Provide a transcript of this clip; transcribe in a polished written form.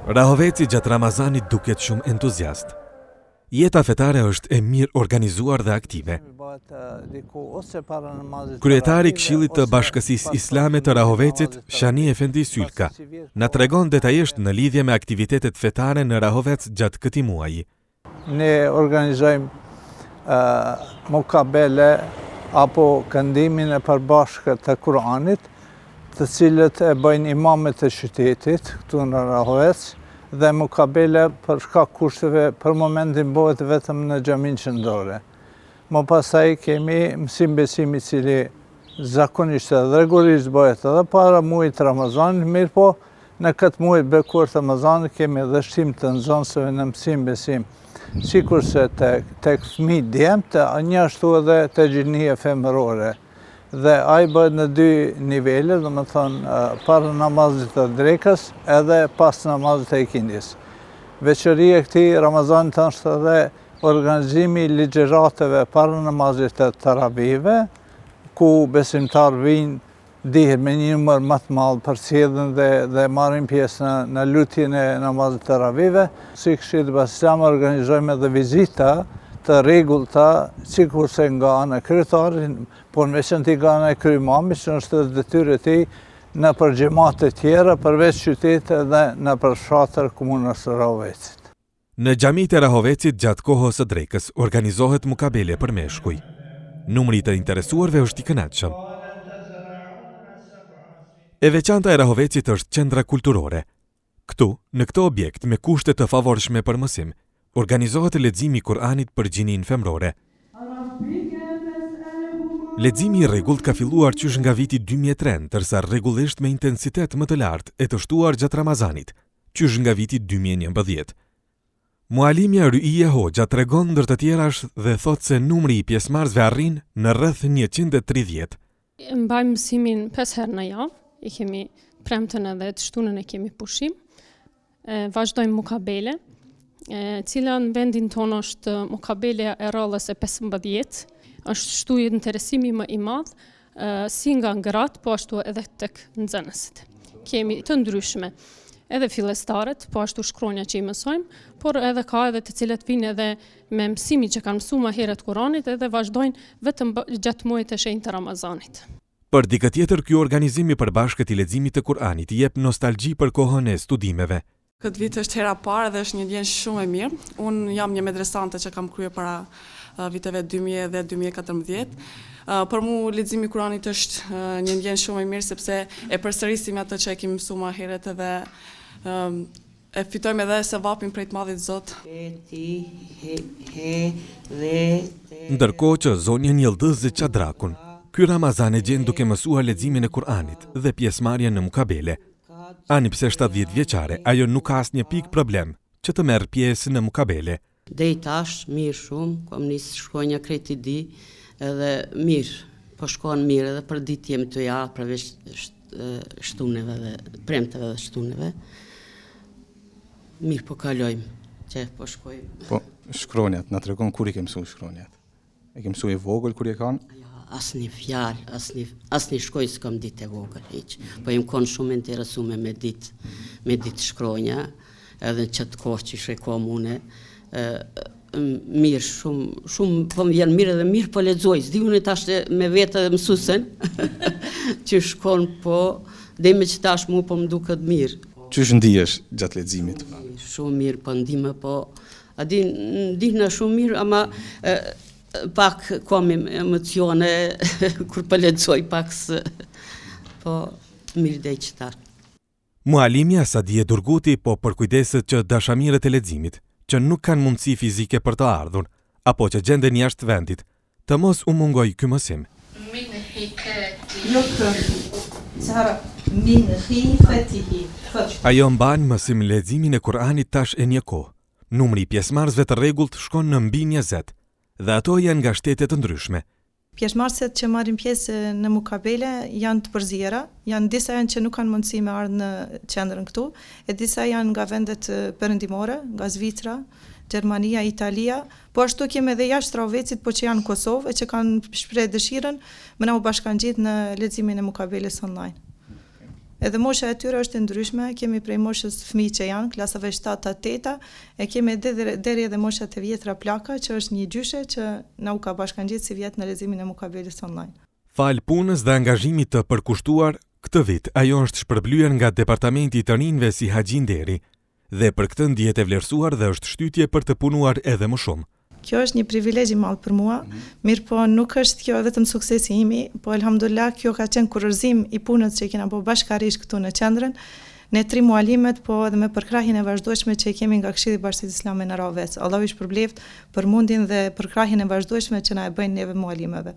Rahoveci gjatë Ramazanit duket shumë entuziast. Jeta fetare është e mirë organizuar dhe aktive. Kryetari i Këshillit të Bashkësisë Islame të Rahovecit, Shani Efendi Sylka, na tregon detajisht në lidhje me aktivitetet fetare në Rahovec gjatë këtij muaji. Ne organizojmë mukabele apo këndimin e përbashkët të Kuranit, të cilët e bëjnë imamet e qytetit këtu në Rahovec, dhe mukabele për shkak kushteve për momentin bëhet vetëm në xhamin qendrore. Më pasaj kemi mësim besimi i cili zakonisht edhe rregullisht bëhet edhe para muajit Ramazanit, mirë po në këtë muaj bekuar të Ramazanit kemi edhe shtim të nxënësve në mësim besim, sikurse tek fëmijët djemtë, njështu edhe te gjinie femërore. Dhe ai bëhet në dy nivele, domethënë para namazit të drekës edhe pas namazit të ikindjes. Veçëria e këtij Ramazanit është edhe organizimi i ligjëratave para namazit të taravive, ku besimtarë vinë dihet me një numër më të madh përcjellën dhe marrin pjesë në lutjen e namazit të taravive. Si Këshilli Islam organizojmë edhe vizita të rregullta, sikurse nga ana e kryetarit, por në veçantë nga ana e kryemamit, që është detyrë e tij në për xhamate tjera, përveç qytetit dhe në për fshatër komunës së Rahovecit. Në xhamitë e Rahovecit gjatë kohës së drekës organizohet mukabele për meshkuj. Numri të interesuarve është i kënaqshëm. E veçanta e Rahovecit është qendra kulturore. Këtu, në këtë objekt me kushte të favorshme për mësim, organizohet leximi i Kuranit për gjinin femrore. Leximi i rregullt ka filluar qysh nga viti 2003, ndërsa rregullisht me intensitet më të lartë e të shtuar gjatë Ramazanit, qysh nga viti 2011. Mualimja Ryeje Hoxha tregon ndër të tjerash dhe thotë se numri i pjesëmarrësve arrin në rreth 130. Mbajmë mësimin 5 herë në javë, i kemi premten edhe të shtunën e kemi pushim. Vazhdojmë mukabele, cila në vendin tonë është mukabele e rrallës e 15, është shtuar interesimi më i madh, si nga gratë, po ashtu edhe tek nxënësit. Kemi të ndryshme, edhe fillestarët, po ashtu shkronja që i mësojmë, por edhe ka edhe të cilët vinë edhe me mësimin që kanë mësuar më herët Kuranit edhe vazhdojnë vetëm gjatë muajit të shenjtë të Ramazanit. Për dikë tjetër, ky organizim i përbashkët i leximit të Kuranit i jep nostalgji për kohën e studimeve. Këtë vit është hera parë dhe është një ndjenjë shumë e mirë. Unë jam një medresante që kam kryer para viteve 2000 dhe 2014. Për mu leximi i Kuranit është një ndjenjë shumë e mirë sepse e përsërisim atë që e kemi mësuar më herët edhe e fitojmë edhe sevapin prej të Madhit Zot. Ndërkohë që zonja Yıldızı Çadrakun, ky Ramazan e gjen duke mësuar leximin e Kuranit dhe pjesëmarrjen në mukabele. Ani pse 70 vjeçare, ajo nuk ka asnjë pikë problem që të merr pjesë në mukabele. Dej tash, mirë shumë, kom nisë shkronja kreti di, edhe mirë, po shkon mirë edhe për ditë jemi të javë, përveç shtuneve dhe premteve dhe shtuneve. Mirë, po kalojmë, që po shkojmë. Po, shkronjat, na tregon kur i ke mësuar shkronjat? E ke mësuar i vogël kur i kanë? Asnjë fjalë, asnjë shkoj s'kam ditë e vogël hiç. Po jam kon shumë interesuar me ditë shkronja, edhe çat kohë që shkoj unë, mirë shumë po më vjen mirë edhe mirë po lexoj. S'di unë tash me vetë edhe mësuesen që shkon po dhe me që tash mu po më duket mirë. Çysh ndihesh gjatë leximit? Shumë mirë, po ndihmë po. A di ndihna shumë mirë, ama pak kam emocione kur po lexoj pak po mirë dhe qëta. Mualimja Sadie Durguti po përkujdeset që dashamirët e leximit, që nuk kanë mundësi fizike për të ardhur, apo që gjenden jashtë vendit, të mos u mungoj ky mësim. Ajo mban mësim leximin e Kuranit tash e një kohë. Numri i pjesëmarrësve të rregullt shkon në mbi 20. Dhe ato janë nga shtete të ndryshme. Pjesëmarrësit që marrin pjesë në mukabele janë të përzjera, janë disa janë që nuk kanë mundësi me ardhur në qendrën këtu, e disa janë nga vendet perëndimore, nga Zvicra, Gjermania, Italia, po ashtu kemi edhe jashtë Rahovecit, po që janë në Kosovë, e që kanë shpreh dëshirën me na u bashkangjitë në leximin e mukabeles online. Edhe mosha e tyre është e ndryshme, kemi prej moshës fëmijë që janë, klasave 7-8, e kemi deri edhe moshat e vjetra plaka, që është një gjyshe që na u ka bashkangjitur si vjet në leximin e mukabeles online. Fal punës dhe angazhimit të përkushtuar, këtë vit ajo është shpërblyer nga Departamenti i të rinjve si Haxhin Deri, dhe për këtë ndihet e vlerësuar dhe është shtytje për të punuar edhe më shumë. Kjo është një privilegj i madh për mua, mirë po nuk është kjo vetëm suksesi imi, po elhamdulillah kjo ka qenë kurorëzim i punës që kena bërë bashkërisht këtu në qendrën, ne 3 mualimet, po edhe me përkrahjen e vazhdueshme që kemi nga Këshilli i Bashkisë Islame në Ravec. Allahu i shpërbleft për mundin dhe përkrahjen e vazhdueshme që na e bëjnë neve mualimeve.